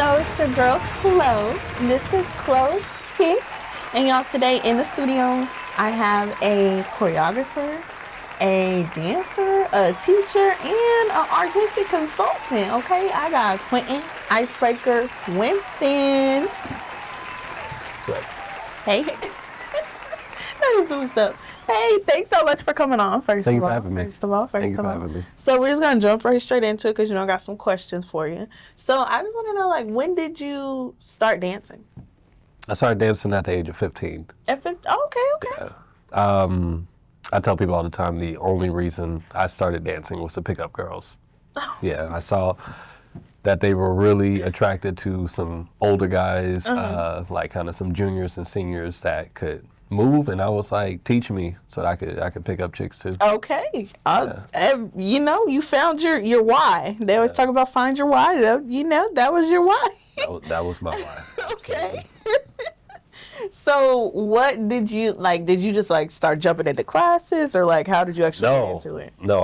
know it's your girl, Chloe. This is Chloe's Pick. And y'all, today in the studio, I have a choreographer, a dancer, a teacher, and an artistic consultant, okay? I got Quinton Icebreaker Winston. What? Hey. Let me boost up. Hey, thanks so much for coming on, first Thank of you all. for having me. First of all. Thank you for having me. So we're just going to jump right straight into it because, you know, I got some questions for you. So I just want to know, like, when did you start dancing? I started dancing at the age of 15. At 15? Oh, okay. Yeah. I tell people all the time the only reason I started dancing was to pick up girls. Yeah, I saw that they were really attracted to some older guys, like kind of some juniors and seniors that could move, and I was like, teach me so that I could pick up chicks too. Okay. You know, you found your why. They always talk about find your why. You know, that was your why. That was my why. Okay. So what did you, like, did you just like start jumping into classes, or like how did you actually get into it? No,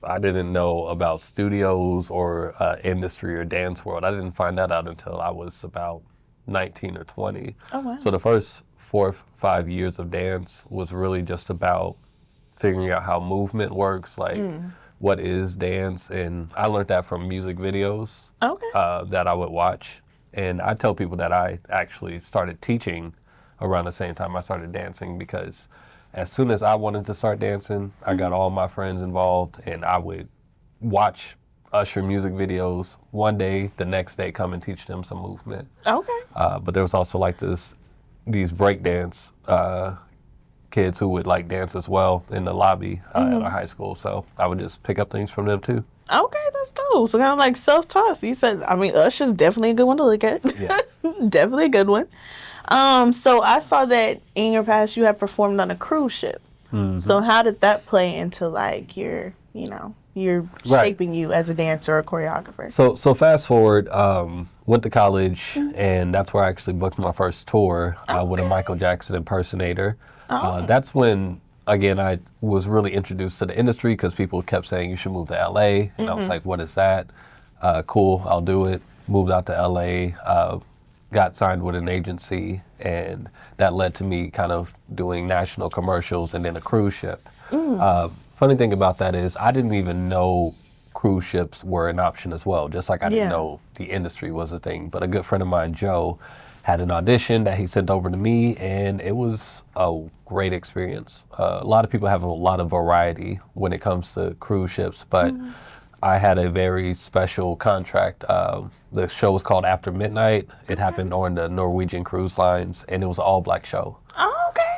I didn't know about studios or industry or dance world. I didn't find that out until I was about 19 or 20. Oh, wow. So the first 4 or 5 years of dance was really just about figuring out how movement works, like what is dance, and I learned that from music videos that I would watch. And I tell people that I actually started teaching around the same time I started dancing, because as soon as I wanted to start dancing, I got all my friends involved, and I would watch Usher music videos one day, the next day come and teach them some movement. Okay. But there was also like these breakdance kids who would like dance as well in the lobby at our high school. So I would just pick up things from them too. Okay, that's dope. So kind of like self-taught. So you said, I mean, Usher's definitely a good one to look at. Yes. Definitely a good one. So I saw that in your past you have performed on a cruise ship. So how did that play into like your, you know, you're shaping you as a dancer or choreographer? So fast forward, went to college, and that's where I actually booked my first tour with a Michael Jackson impersonator. That's when, again, I was really introduced to the industry because people kept saying you should move to LA, and I was like, what is that? Cool, I'll do it. Moved out to LA, got signed with an agency, and that led to me kind of doing national commercials and then a cruise ship. Funny thing about that is I didn't even know cruise ships were an option as well, just like I didn't know the industry was a thing. But a good friend of mine, Joe, had an audition that he sent over to me, and it was a great experience. A lot of people have a lot of variety when it comes to cruise ships, but I had a very special contract. The show was called After Midnight. It happened on the Norwegian Cruise Lines, and it was an all-black show. Oh, okay.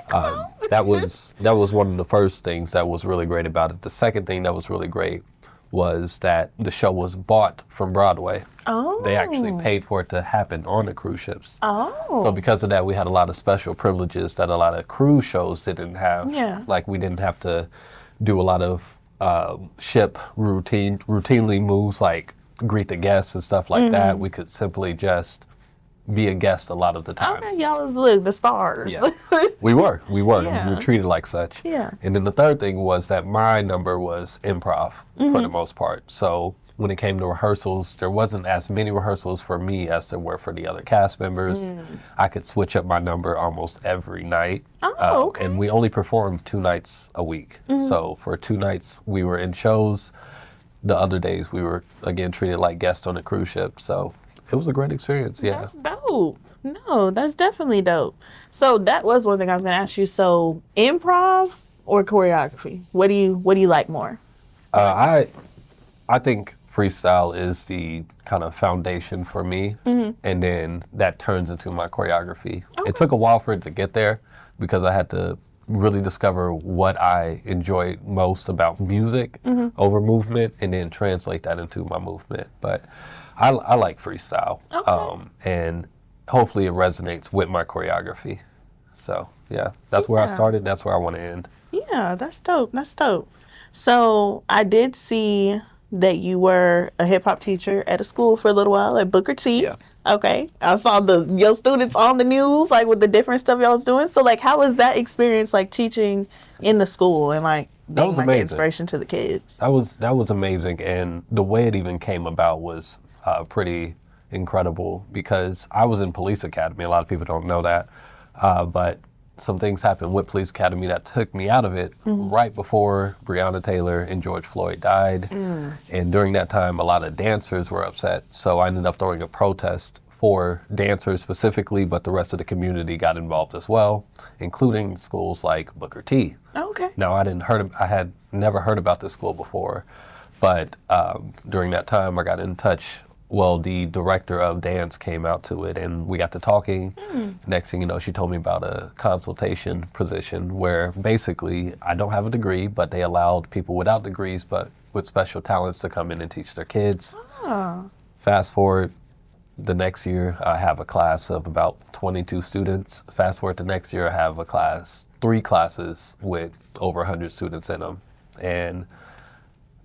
That was one of the first things that was really great about it. The second thing that was really great was that the show was bought from Broadway. Oh. They actually paid for it to happen on the cruise ships. Oh. So because of that, we had a lot of special privileges that a lot of cruise shows didn't have. Yeah. Like we didn't have to do a lot of ship routinely moves like greet the guests and stuff like that. We could simply just be a guest a lot of the times. Okay, y'all was the stars. Yeah. We were. Yeah. We were treated like such. Yeah. And then the third thing was that my number was improv for the most part. So when it came to rehearsals, there wasn't as many rehearsals for me as there were for the other cast members. I could switch up my number almost every night. Oh, okay. And we only performed 2 nights a week. So for 2 nights we were in shows. The other days we were, again, treated like guests on a cruise ship. So it was a great experience, yeah. That's dope. No, that's definitely dope. So that was one thing I was gonna ask you. So improv or choreography? What do you like more? I think freestyle is the kind of foundation for me, and then that turns into my choreography. Okay. It took a while for it to get there because I had to really discover what I enjoyed most about music over movement, and then translate that into my movement. But I like freestyle, and hopefully it resonates with my choreography. So yeah, that's where I started. That's where I want to end. Yeah, that's dope. That's dope. So I did see that you were a hip hop teacher at a school for a little while at Booker T. Yeah. Okay. I saw your students on the news, like with the different stuff y'all was doing. So like, how was that experience, like teaching in the school and like being like inspiration to the kids? That was amazing, and the way it even came about was pretty incredible because I was in police academy. A lot of people don't know that. But some things happened with police academy that took me out of it right before Breonna Taylor and George Floyd died. And during that time, a lot of dancers were upset. So I ended up throwing a protest for dancers specifically, but the rest of the community got involved as well, including schools like Booker T. Okay. Now, I had never heard about this school before, but during that time, I got in touch. Well, the director of dance came out to it, and we got to talking. Next thing you know, she told me about a consultation position where basically I don't have a degree, but they allowed people without degrees but with special talents to come in and teach their kids. Fast forward the next year, I have a class of about 22 students. Fast forward to next year, I have three classes with over 100 students in them. And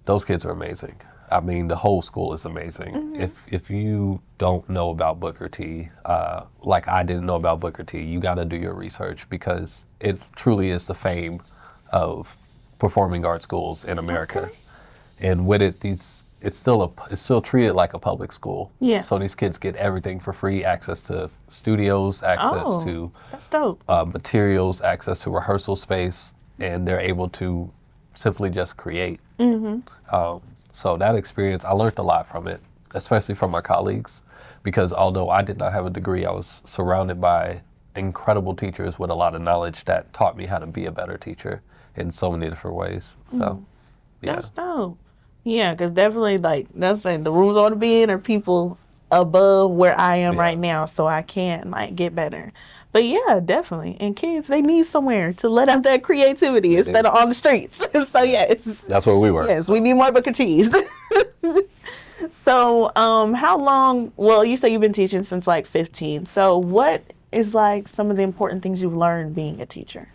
those kids are amazing. I mean, the whole school is amazing. If you don't know about Booker T, like I didn't know about Booker T, you got to do your research because it truly is the fame of performing arts schools in America. And with it, it's still treated like a public school. Yeah. So these kids get everything for free: access to studios, access to that's dope. Materials, access to rehearsal space, and they're able to simply just create. So that experience, I learned a lot from it, especially from my colleagues, because although I did not have a degree, I was surrounded by incredible teachers with a lot of knowledge that taught me how to be a better teacher in so many different ways. So, yeah. That's dope. Yeah, because definitely, like, that's saying the rooms I want to be in are people above where I am right now, so I can, like, get better. But yeah, definitely. And kids, they need somewhere to let out that creativity instead of on the streets. So yeah, that's where we were. Yes, we need more Booker T's. So how long, well, you say you've been teaching since like 15. So what is like some of the important things you've learned being a teacher?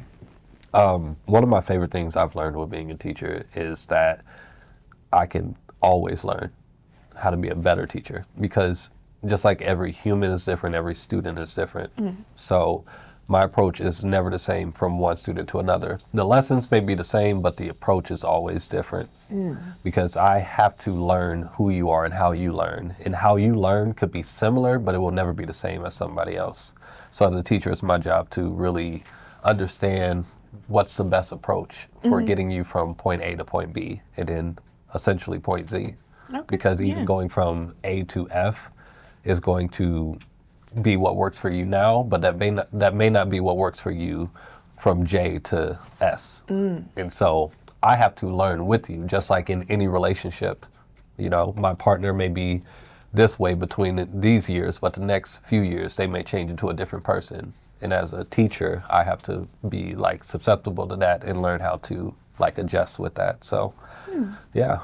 One of my favorite things I've learned with being a teacher is that I can always learn how to be a better teacher, because just like every human is different, every student is different. So my approach is never the same from one student to another. The lessons may be the same, but the approach is always different because I have to learn who you are and how you learn. And how you learn could be similar, but it will never be the same as somebody else. So as a teacher, it's my job to really understand what's the best approach for getting you from point A to point B and then essentially point Z. Because even going from A to F is going to be what works for you now, but that may not be what works for you from J to S. And so I have to learn with you, just like in any relationship. You know, my partner may be this way between these years, but the next few years they may change into a different person. And as a teacher, I have to be like susceptible to that and learn how to like adjust with that. So yeah.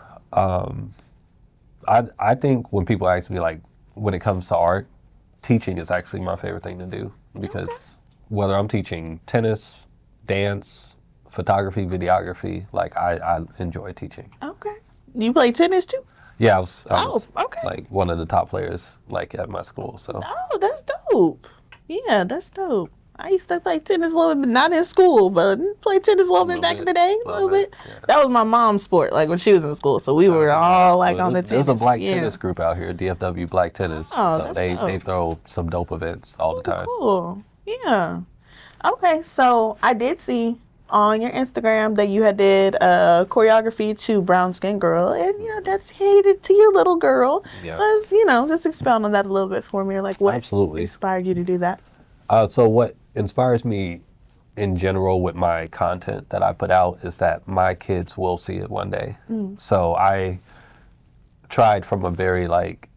I think when people ask me, like, when it comes to art, teaching is actually my favorite thing to do, because whether I'm teaching tennis, dance, photography, videography, like I enjoy teaching. Okay. You play tennis too? Yeah, I was okay. like one of the top players like at my school. So. Oh, that's dope. Yeah, that's dope. I used to play tennis a little bit, not in school, but play tennis a little bit back in the day, a little bit. Yeah. That was my mom's sport, like when she was in school. So we were all like on the tennis. There's a black tennis group out here, DFW Black Tennis. Oh, so they throw some dope events all the time. Cool. Yeah. Okay, so I did see on your Instagram that you had did choreography to Brown Skin Girl, and you know that's hated to your little girl. Yeah. So just expound on that a little bit for me, like what inspired you to do that? So what inspires me in general with my content that I put out is that my kids will see it one day. So I tried from a very like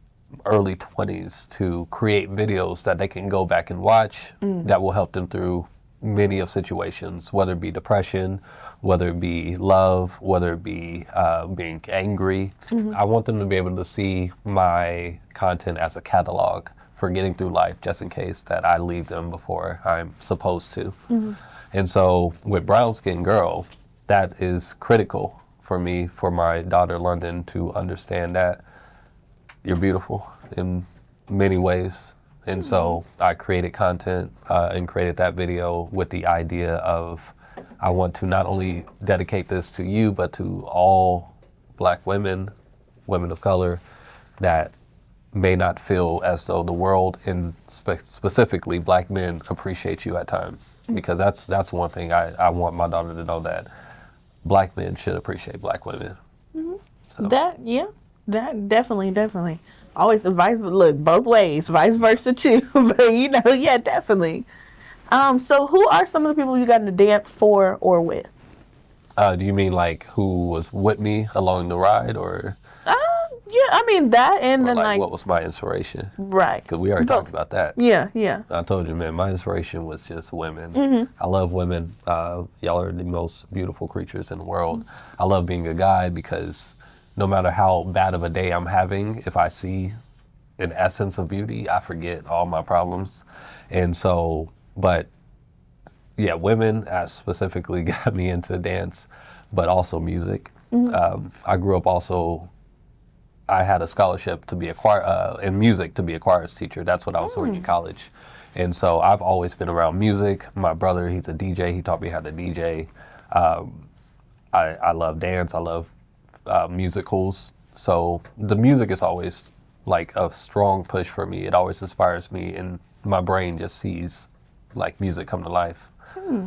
early 20s to create videos that they can go back and watch that will help them through many of situations, whether it be depression, whether it be love, whether it be being angry. I want them to be able to see my content as a catalog for getting through life, just in case that I leave them before I'm supposed to. And so with Brown Skin Girl, that is critical for me, for my daughter London to understand that you're beautiful in many ways. And so I created content and created that video with the idea of I want to not only dedicate this to you, but to all Black women, women of color, that may not feel as though the world and specifically black men appreciate you at times, because that's one thing I want my daughter to know, that black men should appreciate black women. So. That definitely. Always advice, look, both ways, vice versa too. But you know, yeah, definitely. So who are some of the people you got to dance for or with? Do you mean like who was with me along the ride, or? Yeah, I mean that, and then like what was my inspiration? Right. Because we already talked about that. Yeah. I told you, man, my inspiration was just women. I love women. Y'all are the most beautiful creatures in the world. I love being a guy because no matter how bad of a day I'm having, if I see an essence of beauty, I forget all my problems. And so, but yeah, women specifically got me into dance, but also music. I grew up also, I had a scholarship to be a choir, in music, to be a choir's teacher. That's what I was doing in college. And so I've always been around music. My brother, he's a DJ. He taught me how to DJ. I love dance. I love musicals. So the music is always like a strong push for me. It always inspires me, and my brain just sees like music come to life.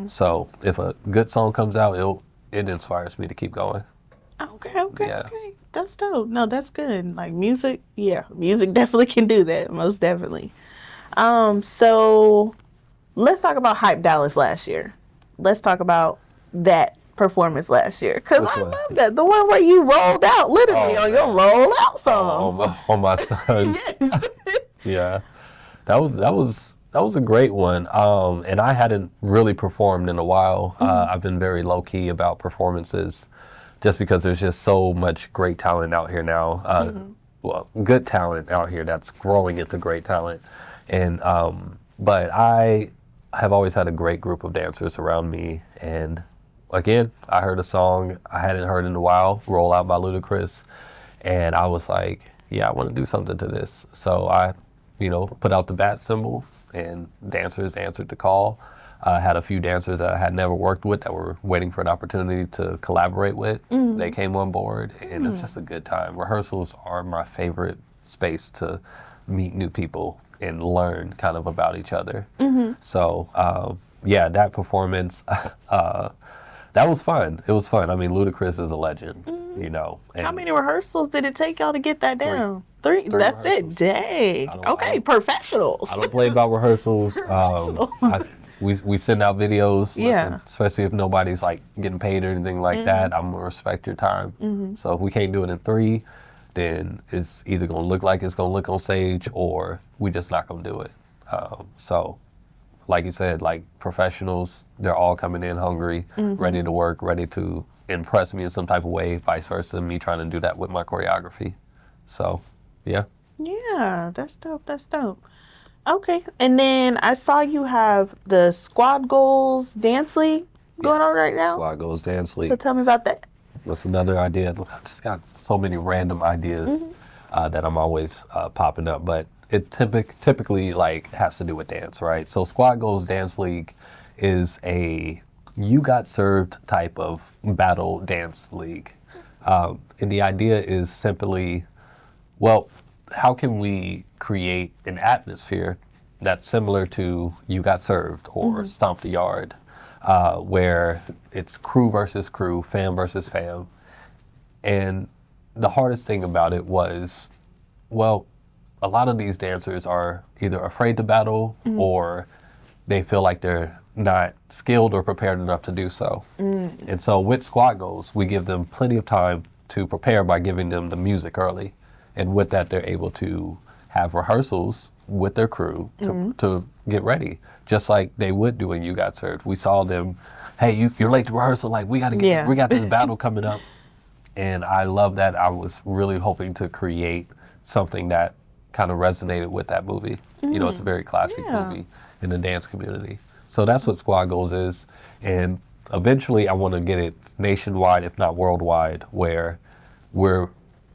So if a good song comes out, it inspires me to keep going. Okay. That's dope. No, that's good. Like music, music definitely can do that. Most definitely. So let's talk about Hype Dallas last year. Let's talk about that performance last year, because I love that, the one where you rolled out literally on your roll out song. On my son. Yes. Yeah, that was a great one. And I hadn't really performed in a while. I've been very low key about performances, just because there's just so much great talent out here now. Well, good talent out here that's growing into great talent. And but I have always had a great group of dancers around me. And again, I heard a song I hadn't heard in a while, "Roll Out" by Ludacris, and I was like, yeah, I want to do something to this. So I, put out the bat symbol, and dancers answered the call. I had a few dancers that I had never worked with that were waiting for an opportunity to collaborate with. They came on board, and it's just a good time. Rehearsals are my favorite space to meet new people and learn kind of about each other. So yeah, that performance, that was fun. It was fun. I mean, Ludacris is a legend, And how many rehearsals did it take y'all to get that down? Three. That's rehearsals. It. Dang. Okay, professionals. I don't play about rehearsals. We send out videos. Listen, especially if nobody's like getting paid or anything like that. I'm gonna respect your time. So if we can't do it in 3, then it's either gonna look like it's gonna look on stage, or we just not gonna do it. So, like you said, like professionals, they're all coming in hungry, ready to work, ready to impress me in some type of way. Vice versa, me trying to do that with my choreography. So, yeah. Yeah, that's dope. That's dope. Okay, and then I saw you have the Squad Goals Dance League going on right now. Squad Goals Dance League. So tell me about that. That's another idea. I just got so many random ideas that I'm always popping up, but it typically like has to do with dance, right? So Squad Goals Dance League is a you got served type of battle dance league, and the idea is simply, well, how can we create an atmosphere that's similar to You Got Served or Stomp the Yard, where it's crew versus crew, fam versus fam. And the hardest thing about it was, well, a lot of these dancers are either afraid to battle or they feel like they're not skilled or prepared enough to do so. And so with Squad Goals, we give them plenty of time to prepare by giving them the music early. And with that, they're able to have rehearsals with their crew to get ready, just like they would do when You Got Served. We saw them, hey, you're late to rehearsal, like we got this battle coming up. And I love that. I was really hoping to create something that kind of resonated with that movie. It's a very classic movie in the dance community. So that's what Squad Goals is. And eventually I want to get it nationwide, if not worldwide, where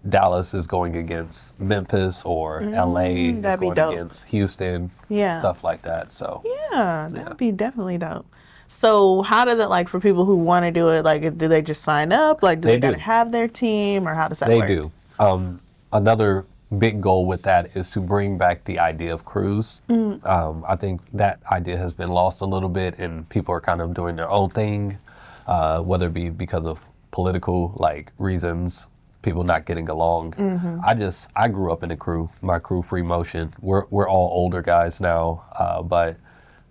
Dallas is going against Memphis, or LA is going against Houston, stuff like that. So that'd be definitely dope. So how does it, like, for people who want to do it, like, do they just sign up? Like, do they gotta have their team, or how does that work? They do. Another big goal with that is to bring back the idea of crews. I think that idea has been lost a little bit, and people are kind of doing their own thing, whether it be because of political like reasons, people not getting along. I grew up in a crew. My crew, Free Motion. We're all older guys now, but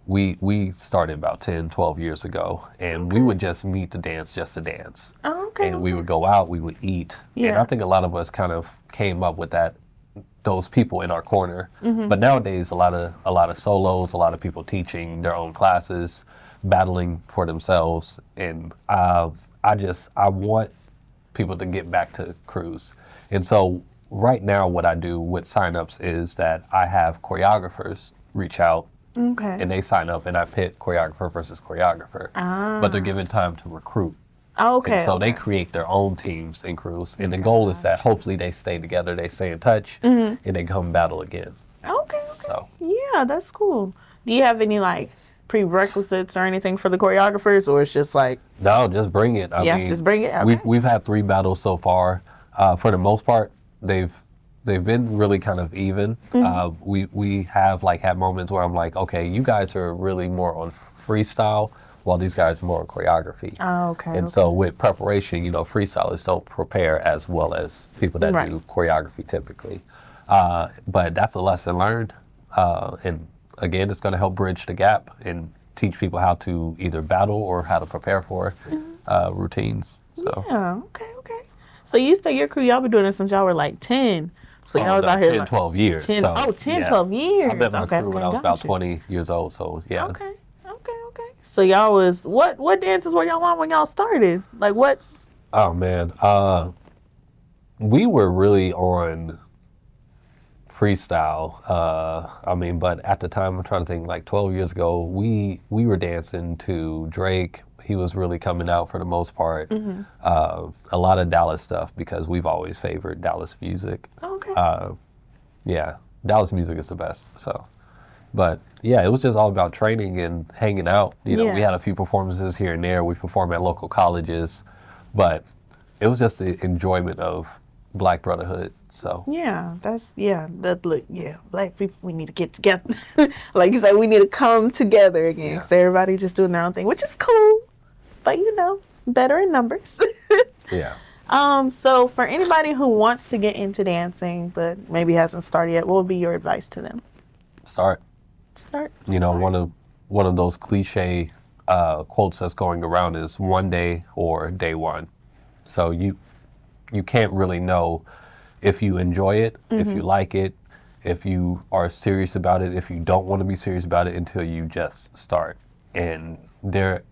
we started about 10, 12 years ago, and we would just meet to dance just to dance. And we would go out, we would eat. And I think a lot of us kind of came up with those people in our corner. But nowadays, a lot of solos, a lot of people teaching their own classes, battling for themselves. And I want people to get back to crews. And so right now, what I do with signups is that I have choreographers reach out. And they sign up, and I pit choreographer versus choreographer. But they're given time to recruit. And so they create their own teams and crews. And the goal is that hopefully they stay together, they stay in touch, and they come battle again. So. Yeah, that's cool. Do you have any like prerequisites or anything for the choreographers, or it's just like? No, just bring it. I mean, just bring it. Okay. We've had 3 battles so far. For the most part, they've been really kind of even. We have like had moments where I'm like, okay, you guys are really more on freestyle, while these guys are more on choreography. And so with preparation, freestylists don't prepare as well as people that do choreography typically. But that's a lesson learned. And again, it's going to help bridge the gap and teach people how to either battle or how to prepare for routines. So. Yeah, okay. So you say your crew, y'all been doing it since y'all were like 10. So y'all was out here 10, 12 years. 10, so, 10, 12 years. I met my crew when I was about 20 years old, so yeah. Okay. So y'all was, what dances were y'all on when y'all started? Like what? Oh man, we were really on freestyle. But at the time, I'm trying to think, like 12 years ago, we were dancing to Drake. He was really coming out for the most part. A lot of Dallas stuff because we've always favored Dallas music. Yeah, Dallas music is the best. So, but yeah, it was just all about training and hanging out. We had a few performances here and there. We performed at local colleges, but it was just the enjoyment of Black brotherhood. So Black people, we need to get together. Like you said, we need to come together again. Yeah. So everybody just doing their own thing, which is cool. But better in numbers. Yeah. So for anybody who wants to get into dancing but maybe hasn't started yet, what would be your advice to them? Start. One of those cliche quotes that's going around is one day or day one. So you can't really know if you enjoy it, if you like it, if you are serious about it, if you don't want to be serious about it until you just start. And there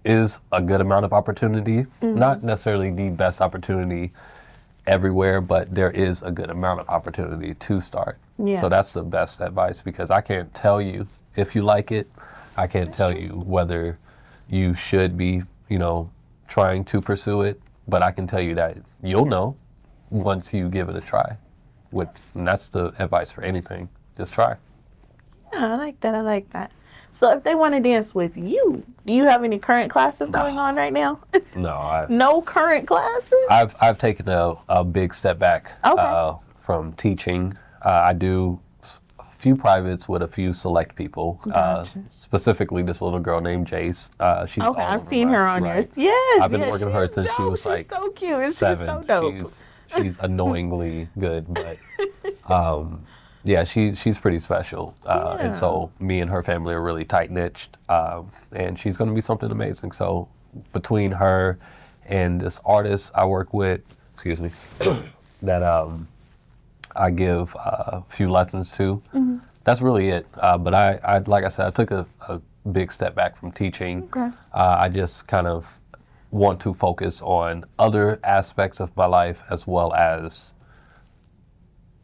is a good amount of opportunity, not necessarily the best opportunity everywhere, but there is a good amount of opportunity to start. Yeah. So that's the best advice, because I can't tell you if you like it. I can't tell you whether you should be, trying to pursue it, but I can tell you that you'll know once you give it a try. And that's the advice for anything. Just try. Yeah, I like that. So if they want to dance with you, do you have any current classes going on right now? No. No current classes? I've taken a big step back from teaching. I do a few privates with a few select people. Gotcha. Specifically this little girl named Jace. She's I've seen her on yours. Yes. I've been working with her since she was like so cute. 7. She's so dope. She's annoyingly good, but yeah, she's pretty special. And so me and her family are really tight-knit, and she's going to be something amazing. So between her and this artist I work with, that I give a few lessons to, that's really it. But I like I said, I took a big step back from teaching. I just kind of want to focus on other aspects of my life, as well as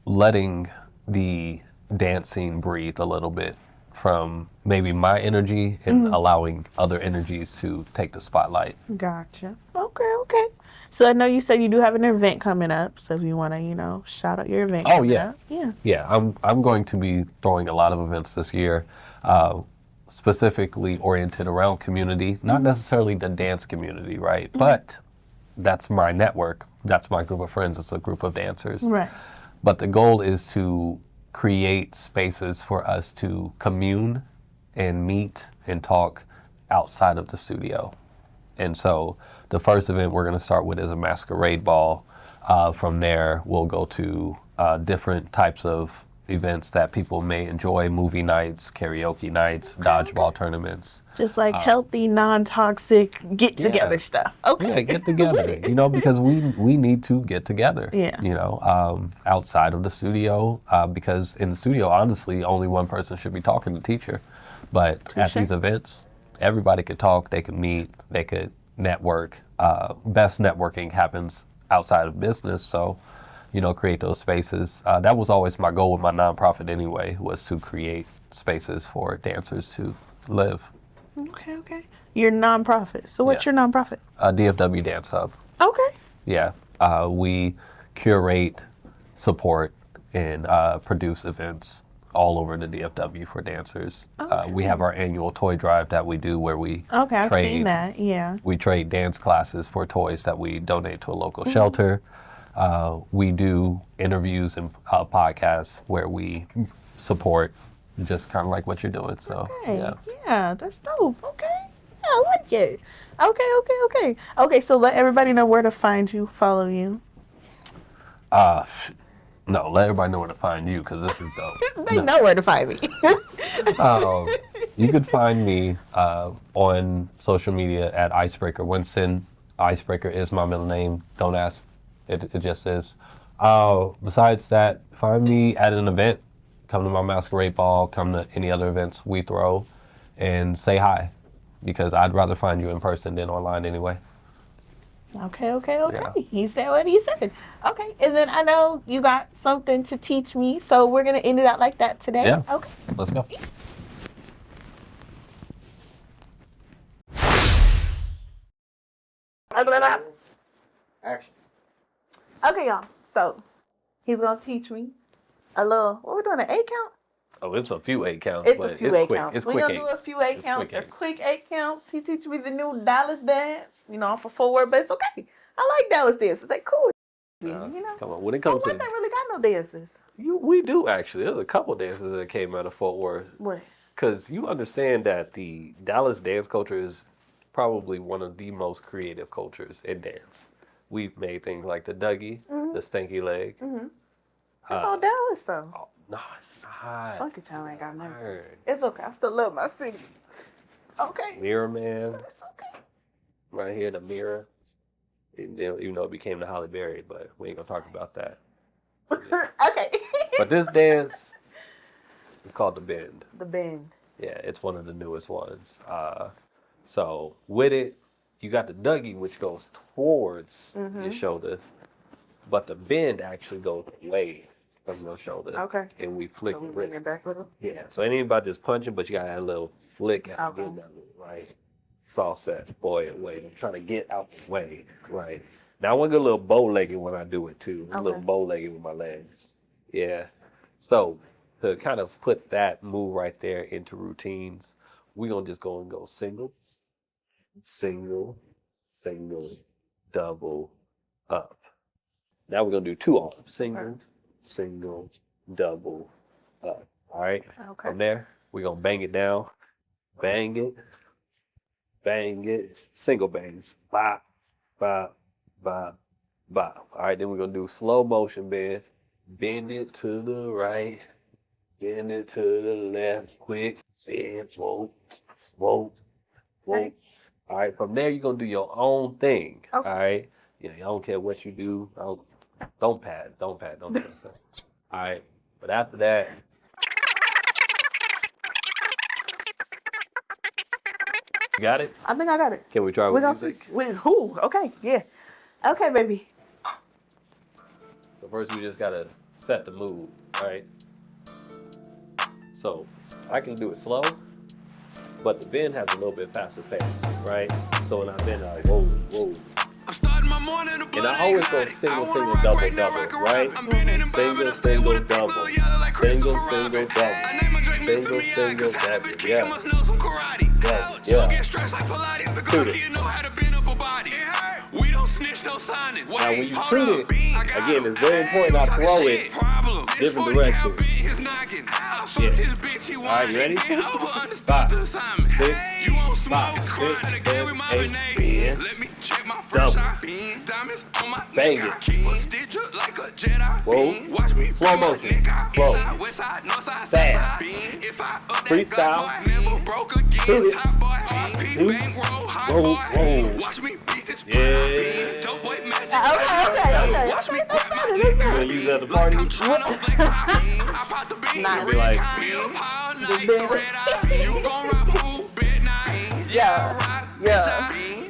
letting the dancing breathe a little bit from maybe my energy and allowing other energies to take the spotlight. Gotcha. Okay. So I know you said you do have an event coming up, so if you want to, shout out your event. Oh yeah. I'm going to be throwing a lot of events this year, specifically oriented around community, not necessarily the dance community, right? But that's my network. That's my group of friends. It's a group of dancers. Right. But the goal is to create spaces for us to commune and meet and talk outside of the studio. And so the first event we're going to start with is a masquerade ball. From there, we'll go to different types of events that people may enjoy: movie nights, karaoke nights, dodgeball tournaments. Just like healthy, non-toxic, get-together stuff. Okay. Yeah, get together. Because we need to get together. Yeah. Outside of the studio, because in the studio, honestly, only one person should be talking to the teacher. But at these events, everybody could talk, they could meet, they could network. Best networking happens outside of business, so create those spaces. That was always my goal with my nonprofit anyway, was to create spaces for dancers to live. Okay. Your nonprofit. So what's your nonprofit? DFW Dance Hub. Okay. Yeah. We curate, support, and produce events all over the DFW for dancers. Okay. We have our annual toy drive that we do where we I've seen that. Yeah. We trade dance classes for toys that we donate to a local shelter. We do interviews and podcasts where we support, just kind of like what you're doing. So yeah, that's dope. Okay, yeah, I like it. Okay. So let everybody know where to find you, follow you. No, let everybody know where to find you, because this is dope. They know where to find me. You can find me on social media at Icebreaker Winston. Icebreaker is my middle name. Don't ask. It just is. Besides that, find me at an event. Come to my masquerade ball. Come to any other events we throw, and say hi, because I'd rather find you in person than online anyway. Okay. Yeah. He said what he said. Okay, and then I know you got something to teach me, so we're gonna end it out like that today. Yeah. Okay. Let's go. Action. Okay, y'all. So he's gonna teach me a little. What we doing? An 8 count? Oh, it's a few 8 counts. It's but a few 8 quick. counts. It's We're quick gonna do a eights. few 8 It's counts. quick They're eights. quick 8 counts. He teaches me the new Dallas dance. Off a forward, but it's okay. I like Dallas dances. They cool. Come on, when it comes They to really got no dances. we do actually. There's a couple dances that came out of Fort Worth. What? Because you understand that the Dallas dance culture is probably one of the most creative cultures in dance. We've made things like the Dougie, the Stanky Leg. That's all Dallas though. Oh, no, it's not. Funky Town ain't got nothing. Word. It's okay. I still love my city. Okay. Mirror Man, It's okay. right here, the Mirror. Even though it became the Holly Berry, but we ain't gonna talk about that. Okay. But this dance is called the Bend. The Bend. Yeah, it's one of the newest ones. So with it, you got the Dougie, which goes towards your shoulder, but the Bend actually goes away from your shoulder. Okay. And we flick So we the bring wrist. it back with him. Yeah, so it ain't about just punching, but you got that little flick at the end of it, right? Saw set, boy, wait, I'm trying to get out the way, right? Now I want to go a little bow-legged when I do it too. A little bow-legged with my legs. Yeah. So to kind of put that move right there into routines, we're going to just go and go single, single, single, double, up. Now we're going to do 2 arms. Single, single, double, up. All right? Okay. From there, we're going to bang it down. Bang it. Bang it. Single bangs. Bop, bop, bop, bop. All right, then we're going to do slow motion bend. Bend it to the right. Bend it to the left. Quick. Bend. Whoa. Whoa. Whoa. Okay. All right, from there, you're going to do your own thing. Okay. All right? I don't care what you do. Don't pad. Don't do that. All right, but after that, you got it? I think I got it. Can we try with music? Okay, yeah. Okay, baby. So first we just gotta set the mood, all right? So I can do it slow, but the bend has a little bit faster pace, right? So when I bend, I like, whoa, whoa. And I always go single, single, double, double, right? Single, single, double. Single, single, double. Single, single, double. Yeah. Yeah. Yeah. Shoot it. Now, when you shoot it, again, it's very important not throw it different directions. Yeah. All right, you ready? 5, 6, 5, 6, 7, 8, 10. Double. Bang it. Whoa. Slow motion. Whoa. Fast. Freestyle. Shoot it. Whoa, whoa. Yeah. Okay. You gonna use that at the party? Not Be like, yeah.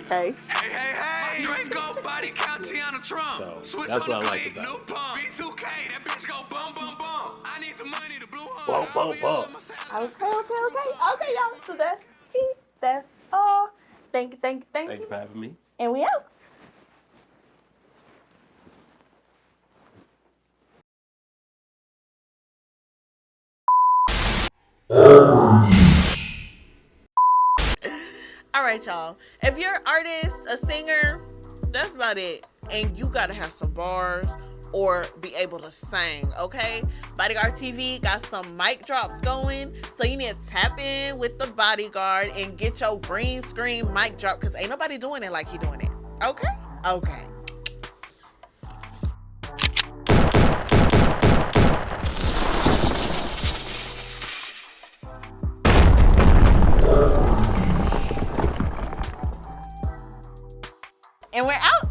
Okay. so that's what I like about it. Boom, boom, boom. Okay, y'all. So that's it. That's all. Thank you. Thank you for having me. And we out. All right, y'all. If you're an artist, a singer, that's about it. And you gotta have some bars or be able to sing, okay? Bodyguard TV got some mic drops going, so you need to tap in with the Bodyguard and get your green screen mic drop, because ain't nobody doing it like he doing it, okay? Okay. And we're out.